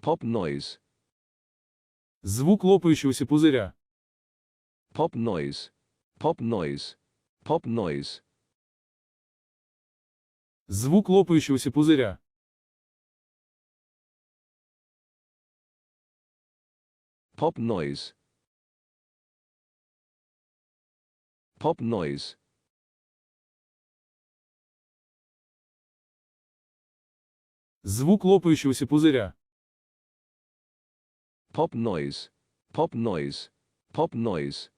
Pop noise. Звук лопающегося пузыря. Pop noise. Pop noise. Pop noise. Звук лопающегося пузыря. Pop noise. Pop noise. Звук лопающегося пузыря. Pop noise. Pop noise. Pop noise.